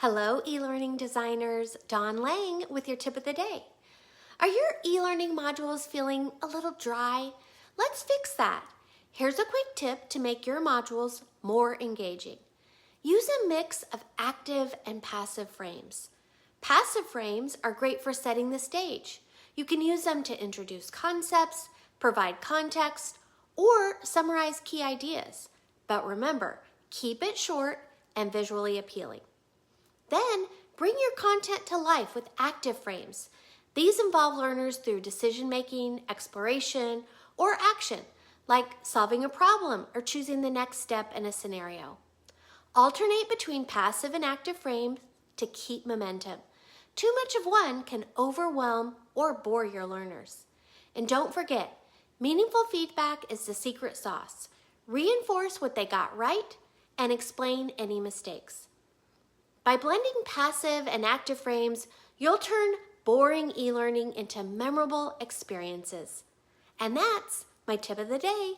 Hello, e-learning designers. Dawn Lang with your tip of the day. Are your e-learning modules feeling a little dry? Let's fix that. Here's a quick tip to make your modules more engaging. Use a mix of active and passive frames. Passive frames are great for setting the stage. You can use them to introduce concepts, provide context, or summarize key ideas. But remember, keep it short and visually appealing. Then, bring your content to life with active frames. These involve learners through decision-making, exploration, or action, like solving a problem or choosing the next step in a scenario. Alternate between passive and active frames to keep momentum. Too much of one can overwhelm or bore your learners. And don't forget, meaningful feedback is the secret sauce. Reinforce what they got right and explain any mistakes. By blending passive and active frames, you'll turn boring e-learning into memorable experiences. And that's my tip of the day.